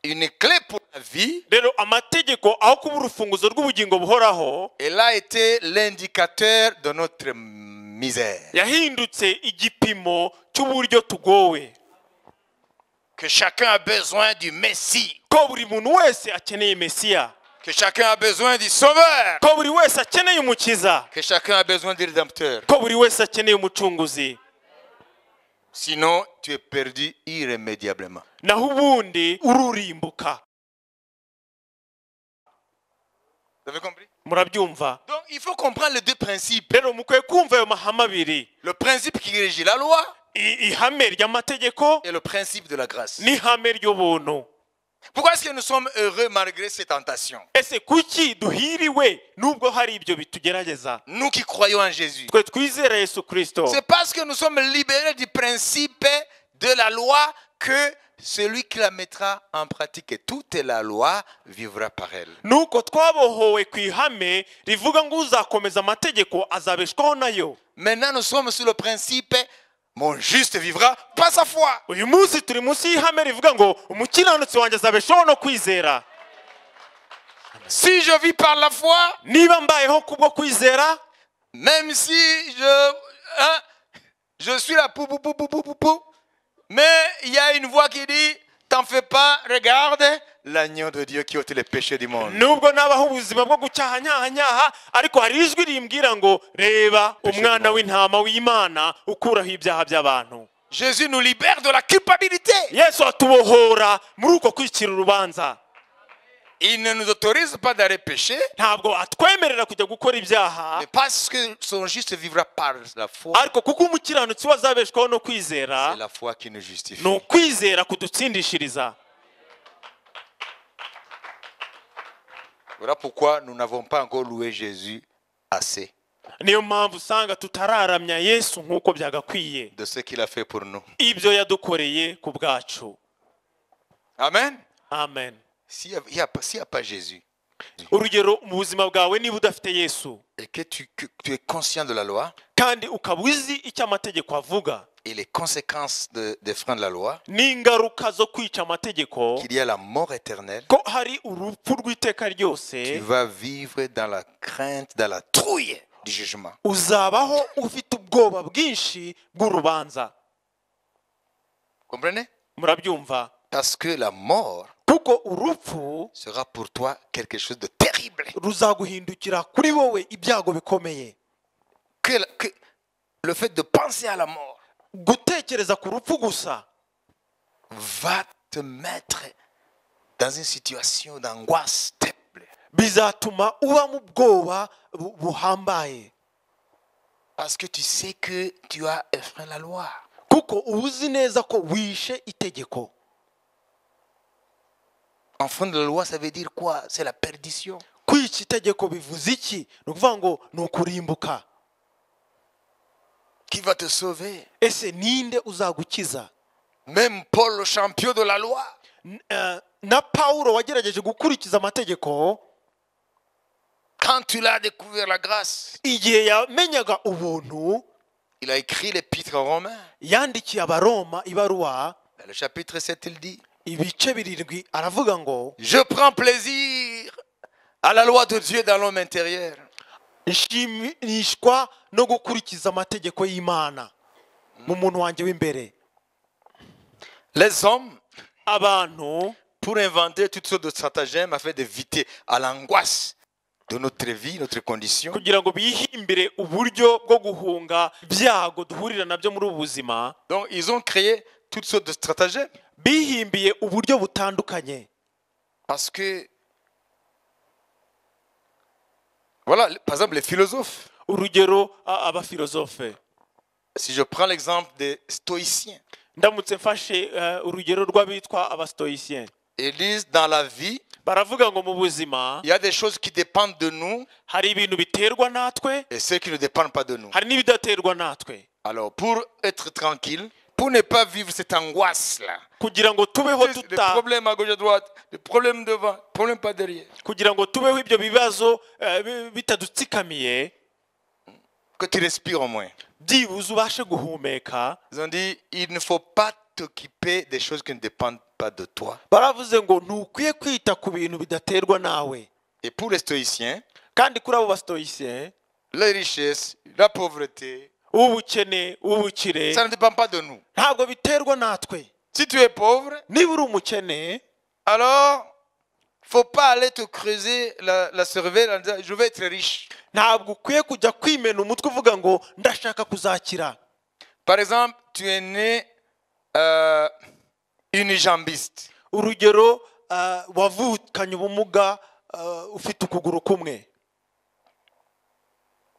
une clé pour la vie, Rero amategeko aho kuba urufunguzo rw'ubugingo buhoraho, elle a été l'indicateur de notre misère. yahindutse igipimo cy'uburyo tugowe. Que chacun a besoin du Messie. Ko buri muntu wese akeneye Mesiya. Que chacun a besoin du Sauveur. Ko buri wese akeneye umukiza. Que chacun a besoin du Rédempteur. Ko buri wese akeneye umucunguzi. Sinon, tu es perdu irrémédiablement. naho ubundi ururimbuka. Vous avez compris? Murabyumva? Donc, il faut comprendre les deux principes. Rero mukwiye kumva ayo mahame abiri, Le principe qui régit la loi ihame ry'amategeko et le principe de la grâce. n'ihame ry'ubuntu. Pourquoi est-ce que nous sommes heureux malgré ces tentations? Ese kuki duhiriwe nubwo hari ibyo bitugerageza? Nous qui croyons en Jésus. Twe twizera Yesu Kristo. C'est parce que nous sommes libérés du principe de la loi que celui qui la mettra en pratique et toute la loi vivra par elle. Nuko twabohowe ku ihame rivuga ngo uzakomeza amategeko azabeshwaho nayo. Maintenant, nous sommes sur le principe mon juste vivra par sa foi. Uyu munsi turi munsi y'ihame rivuga ngo umukiranutsi wanjye azabeshwaho no kwizera. Si je vis par la foi, Niba mbayeho kubwo kwizera, même si je suis là, mais il y a une voix qui dit, t'en fais pas, regarde l'agneau de Dieu qui ôte les péchés du monde. nubwo nabaho ubuzima bwo gucyahanyahanyaha, ariko hari ijwi rimbwira ngo reba umwana w'intama w'Imana ukuraho ibyaha by'abantu. Jésus nous libère de la culpabilité. Yesu atubohora muri uko kwicira urubanza. Il ne nous autorise pas d'aller pécher, Ntabwo atwemerera kujya gukora ibyaha, mais parce que son juste vivra par la foi. ariko kuko umukiranutsi we azabeshwaho no C'est kwizera, la foi qui nous justifie. ni ukwizera kudutsindishiriza. Voilà pourquoi nous n'avons pas encore loué Jésus assez Niyo mpamvu usanga tutararamya Yesu nk'uko byagakwiye de ce qu'il a fait pour nous. ibyo yadukoreye ku bwacu. Amen. Amen. S'il n'y a pas Jésus Urugero, mu buzima bwawe niba udafite Yesu et que tu es conscient de la loi kandi ukaba uzi icyo amategeko avuga et les conséquences des freins de la loi, n'ingaruka zo kwica amategeko, qu'il y a la mort éternelle, ko hari urupfu rw'iteka tu ryose, vas vivre dans la crainte, dans la trouille du jugement. uzabaho ufite ubwoba bwinshi bw'urubanza. Comprenez? Murabyumva? Parce que la mort Kuko urupfu sera pour toi quelque chose de terrible. ruzaguhindukira kuri wowe ibyago bikomeye. Que le fait de penser à la mort Gutekereza ku rupfu gusa va te mettre dans une situation d'angoisse terrible. bizatuma uba mu bwoba buhambaye, Parce que tu sais que tu as enfreint la loi. kuko uba uzi neza ko wishe itegeko. Enfreindre la loi, ça veut dire quoi? C'est la perdition. Kwica itegeko bivuze iki? Ni ukuvuga ngo ni ukurimbuka. Qui va te sauver? Ese ninde uzagukiza? Même Paul, le champion de la loi, Na Pawulo wagerageje gukurikiza amategeko, quand il a découvert la grâce, igihe yamenyaga ubuntu, il a écrit l'épître aux Romains. yandikiye Abaroma ibaruwa Dans le chapitre 7, il dit, ibice 7 aravuga ngo je prends plaisir à la loi de Dieu dans l'homme intérieur. nshimishwa no gukurikiza amategeko y'Imana mu muntu wanjye w'imbere. Les hommes, Abantu pour inventer toutes sortes de stratagèmes afin d'éviter à l'angoisse de notre vie, notre condition, kugira ngo bihimbire uburyo bwo guhunga ibyago duhurira nabyo muri ubu buzima, donc ils ont créé toutes sortes de stratagèmes. bihimbiye uburyo butandukanye. Parce que, voilà, par exemple, les philosophes. Urugero, abafilozofe. Si je prends l'exemple des stoïciens, Ndamutse mfashe urugero rw'abitwa abastoïciens, ils disent dans la vie, baravuga ngo mu buzima il y a des choses qui dépendent de nous hari ibintu biterwa natwe, et ceux qui ne dépendent pas de nous. hari n'ibidaterwa natwe. Alors, pour être tranquille, pour ne pas vivre cette angoisse-là, Kugira ngo tubeho des problèmes à gauche à droite, des problèmes devant, des problèmes pas derrière, kugira ngo tubeho ibyo bibazo bitadutsikamiye, que tu respires au moins. byibuze ubashe guhumeka. Ils ont dit, il ne faut pas t'occuper des choses qui ne dépendent pas de toi. Baravuze ngo ntukwiye kwita ku bintu bidaterwa nawe. Et pour les stoïciens, Kandi kuri abo bastoïciens, les richesses, la pauvreté, ubukene, ubukire ça ne dépend pas de nous. ntabwo biterwa natwe. Si tu es pauvre, Niba uri umukene, alors, faut pas aller te creuser la cervelle en disant, je vais être riche. ntabwo ukwiye kujya kwimena umutwe uvuga ngo ndashaka kuzakira. Par exemple, tu es né unijambiste. urugero wavukanye ubumuga ufite ukuguru kumwe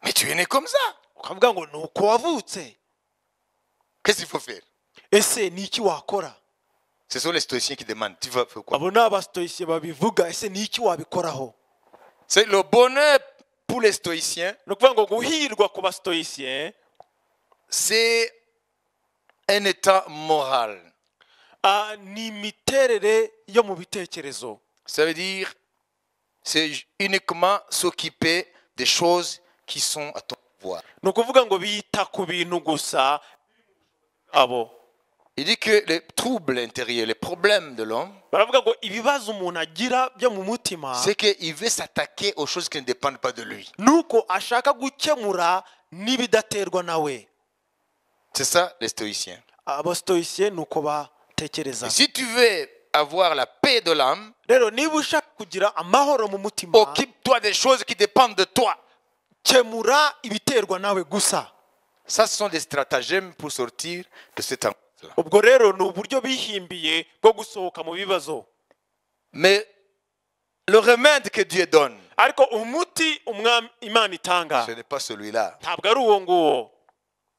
Mais tu es né comme ça. ukavuga ngo ni uko wavutse. Qu'est-ce qu'il faut faire? Ese ni iki wakora? Ce sont les stoïciens qui demandent, tu vas faire quoi? abo ni abasitoyisiye babivuga. Ese ni iki wabikoraho? C'est le bonheur pour les stoïciens, ni ukuvuga ngo guhirwa ku basitoyisiye c'est un état moral. ni imiterere yo mu bitekerezo. Ça veut dire, c'est uniquement s'occuper des choses qui sont à ton pouvoir. ni ukuvuga ngo bita ku bintu gusa abo. Il dit que les troubles intérieurs, les problèmes de l'homme, baravuga ngo ibibazo umuntu agira byo mu mutima c'est qu'il veut s'attaquer aux choses qui ne dépendent pas de lui. nuko ashaka gukemura n'ibidaterwa nawe. C'est ça, les stoïciens. abasitoyisiye ni uko Et batekereza. si tu veux avoir la paix de l'âme, rero niba ushaka kugira amahoro mu mutima occupe-toi des choses qui dépendent de toi. kemura ibiterwa nawe gusa. Ça, ce sont des stratagèmes pour sortir de cet angle-là. ubwo rero ni uburyo bihimbiye bwo gusohoka mu bibazo. Mais le remède que Dieu donne, ariko umuti imana itanga ce n'est pas celui-là. ntabwo ari uwo nguwo.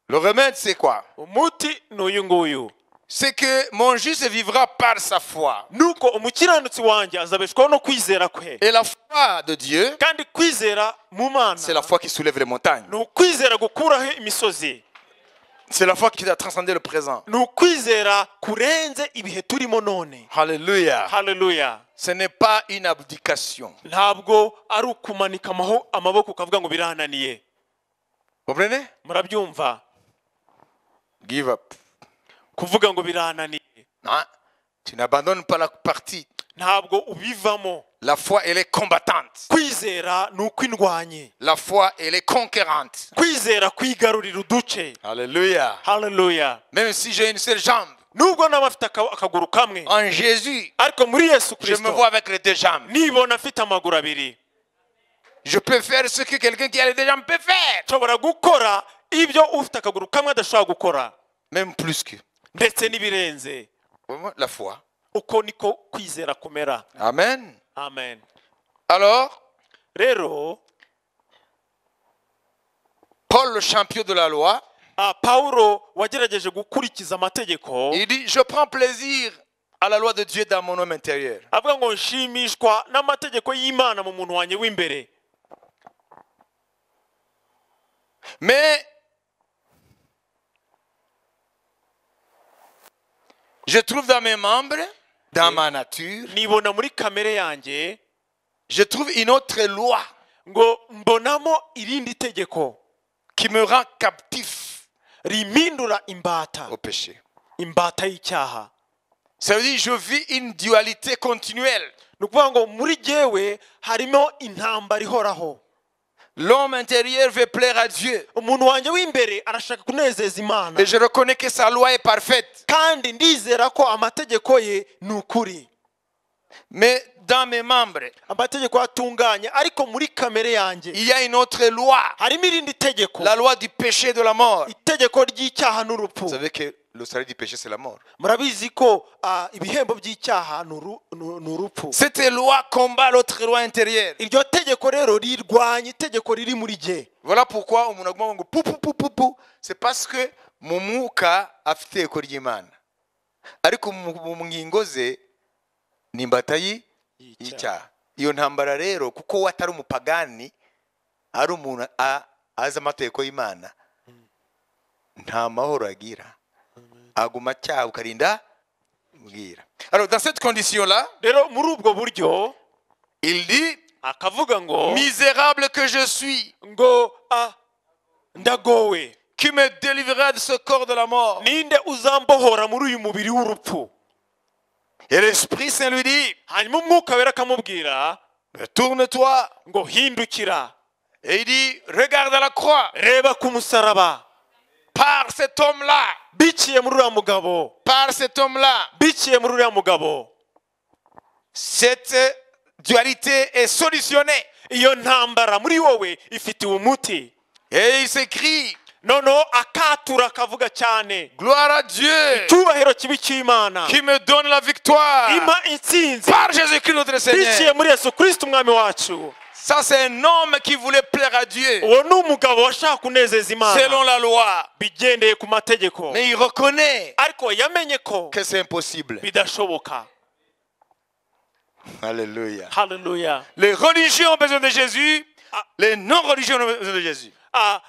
Le remède, c'est quoi? umuti ni uyu nguyu. C'est que mon juste vivra par sa foi. nuko umukiranutsi wanjye azabeshwaho no kwizera kwe. Et la foi de Dieu, kandi kwizera mu mana c'est la foi qui soulève les montagnes. ni ukwizera gukuraho imisozi. C'est la foi qui a transcendé le présent. ni ukwizera kurenze ibihe turimo none. Alléluia. haleluya. Ce n'est pas une abdication. ntabwo ari ukumanika amaboko ukavuga ngo birananiye. Vous comprenez? murabyumva? Give up. kuvuga ngo birananiye Non, tu n'abandonnes pas la partie. ntabwo ubivamo. La foi, elle est combattante. kwizera ni ukw'indwanye. La foi, elle est conquérante. kwizera kwigarurira uduce. Alléluia. haleluya. Même si j'ai une seule jambe, nubwo naba afite akaguru kamwe en Jésus, ariko muri yesu je me kirisito vois avec les deux jambes. nibona afite amaguru abiri. Je peux faire ce que quelqu'un qui a les deux jambes peut faire. nshobora gukora ibyo ufite akaguru kamwe adashobora gukora. Même plus que. ndetse n'ibirenze. Vraiment, la foi. uko niko kwizera kumera. Amen. amen. Alors, rero Paul, le champion de la loi, Pawulo wagerageje gukurikiza amategeko il dit, je prends plaisir à la loi de Dieu dans mon homme intérieur. avuga ngo nshimishwa n'amategeko y'Imana mu muntu wanjye w'imbere. Mais je trouve dans mes membres, dans ma nature, nibona muri kamere yanjye je trouve une autre loi ngo mbonamo irindi tegeko qui me rend captif rimpindura imbata. au péché. imbata y'icyaha. Ça veut dire que je vis une dualité continuelle. ni ukuvuga ngo muri jyewe harimo intambara ihoraho. L'homme intérieur veut plaire à Dieu. umuntu wanjye w'imbere arashaka kunezeza Imana. Et je reconnais que sa loi est parfaite. kandi ndizera ko amategeko ye ni ukuri. Mais dans mes membres, amategeko atunganye, ariko muri kamere yanjye il y a une autre loi. harimo irindi tegeko. La loi du péché et de la mort. itegeko ry'icyaha n'urupfu. Vous savez que le salaire du péché, c'est la mort. murabizi ko ibihembo by'icyaha ni urupfu. Cette loi combat l'autre loi intérieure. iryo tegeko rero rirwanya itegeko riri muri jye. Voilà pourquoi umuntu agomba ngo pupu. C'est parce que mu mwuka afite eko ry'Imana. Ariko mu ngingo ze ni imbata y'icyaha. Iyo ntambara rero kuko we atari umupagani, ari umuntu azi amategeko y'Imana, nta mahoro agira. Aguma cyaha ukarinda mbwira. Alors dans cette condition là, rero muri ubwo buryo il dit, akavuga ngo misérable que je suis, ngo ndagowe. qui me délivrera de ce corps de la mort. ninde uzambohora muri uyu mubiri w'urupfu? Et l'Esprit Saint lui dit, hanyuma umwuka wera akamubwira tourne-toi. ngo hindukira. Et il dit, regarde à la croix. reba ku musaraba. Par cet homme-là, biciye muri uriya mugabo. par cet homme-là, biciye muri uriya mugabo. cette dualité est solutionnée. iyo ntambara muri wowe ifitiwe umuti. Et il s'écrit, noneho akatura akavuga cyane Gloire à Dieu icyubahiro kibi cy'Imana qui me donne la victoire impa intsinzi par Jésus-Christ notre biciye Seigneur. muri Yesu Kristo umwami wacu. Ça, c'est un homme qui voulait plaire à Dieu uwo ni umugabo washaka kunezeza selon Imana la loi. bigendeye ku mategeko, Mais il reconnaît ariko yamenye ko que c'est impossible. bidashoboka. Alléluia. Haleluya. Les religieux ont besoin de Jésus, les non-religieux ont besoin de Jésus.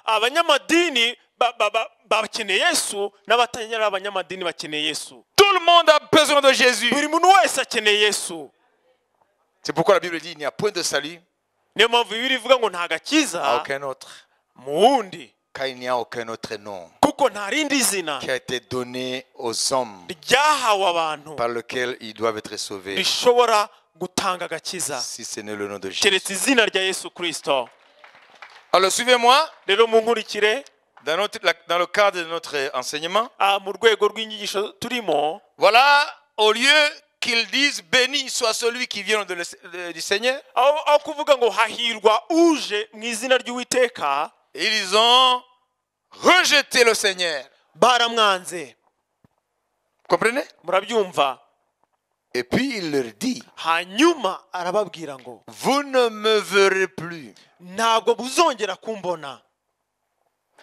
Abanyamadini bakeneye Yesu n'abatanyari abanyamadini bakeneye Yesu. Tout le monde a besoin de Jésus. Buri muntu wese akeneye Yesu. C'est pourquoi la Bible dit il n'y a point de salut Niyo mpamvu Bibiliya ivuga ngo nta à gakiza aucun autre, mu wundi, car il n'y a aucun autre nom kuko nta rindi zina qui a été donné aux hommes ryahawe abantu par lequel ils doivent être sauvés, rishobora gutanga agakiza si ce n'est le nom de Jésus. keretse izina rya Yesu Kristo. Alors suivez-moi Rero munkurikire dans le cadre de notre enseignement. mu rwego rw'inyigisho turimo. Voilà, au lieu qu'ils disent béni soit celui qui vient du Seigneur, aho kuvuga ngo hahirwa uje mu izina ry'Uwiteka, ils ont rejeté le Seigneur. baramwanze. Comprenez? Murabyumva? Et puis il leur dit, Hanyuma arababwira ngo vous ne me verrez plus ntabwo buzongera kumbona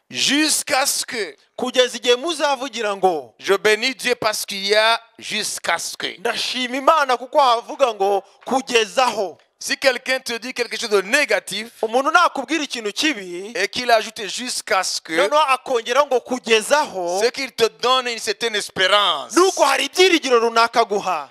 jusqu'à ce que kugeza igihe muzavugira ngo je bénis Dieu, parce qu'il y a jusqu'à ce que. ndashima Imana kuko havuga ngo kugezaho. Si quelqu'un te dit quelque chose de négatif Umuntu nakubwira ikintu kibi et qu'il ajoute jusqu'à ce que, noneho akongera ngo kugezaho, c'est qu'il te donne une certaine espérance. nuko hari ibyiringiro runaka guha.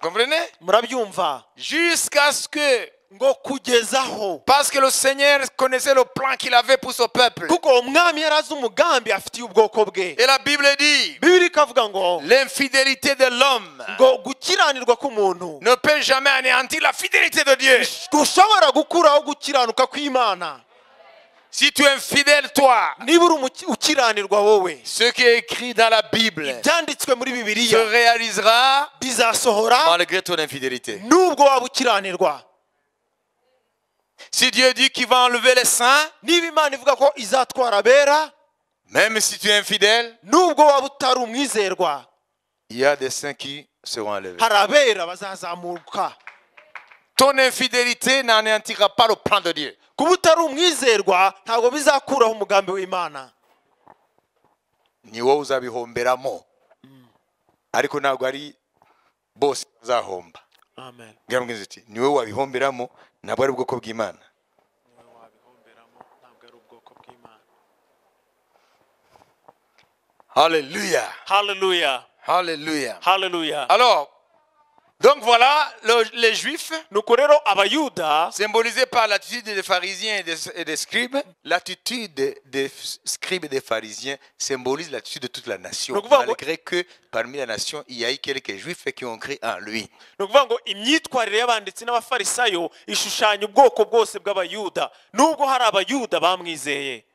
Comprenez? Murabyumva? Jusqu'à ce que, Ngo kugezaho, parce que le Seigneur connaissait le plan qu'il avait pour son peuple. kuko umwami yari azi umugambi afitiye ubwoko bwe. Et la Bible dit, Bibiliya ikavuga ngo l'infidélité de l'homme gukiranirwa k'umuntu ne peut jamais anéantir la fidélité de Dieu. gushobora gukuraho gukiranuka kw'Imana. Si tu es infidèle, toi, Niba uri ukiranirwa wowe, ce qui est écrit dans la Bible byanditswe muri se Bibiliya réalisera bizasohora malgré ton infidélité. nubwo waba ukiranirwa. Si Dieu dit qu'il va enlever les saints, Niba Imana ivuga ko izatwara abera, même si tu es infidèle, nubwo waba utari umwizerwa, il y a des saints qui seront enlevés. hari abera bazazamuka. Ton infidélité n'anéantira pas le plan de Dieu. Kuba utari umwizerwa ntabwo bizakuraho umugambi w'Imana. Ni wowe uzabihomberamo, ariko ntabwo ari bose bazahomba. Amen. Ngamubwiza ati ni wowe wabihomberamo, ntabwo ari ubwoko bw'Imana. Alléluia. Hallelujah. Alléluia. Hallelujah. Alors, donc voilà, les Juifs, Nuko rero abayuda symbolisés par l'attitude des pharisiens et des scribes, l'attitude des scribes et des pharisiens symbolise l'attitude de toute la nation, Donc, voilà, malgré que parmi la nation, il y a eu quelques Juifs qui ont cru en lui. ni ukuvuga ngo imyitwarire y'abanditsi n'abafarisayo ishushanya ubwoko bwose bw'abayuda, nubwo hari abayuda bamwizeye.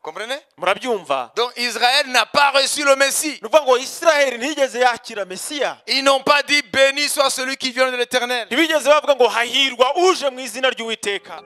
Comprenez? Murabyumva? Donc Israël n'a pas reçu le Messie. Ni ukuvuga ngo Isiraheli ntiyigeze yakira Mesiya. Ils n'ont pas dit béni soit celui qui vient de l'Éternel. Ntibigeze bavuga ngo hahirwa uje mu izina ry'Uwiteka.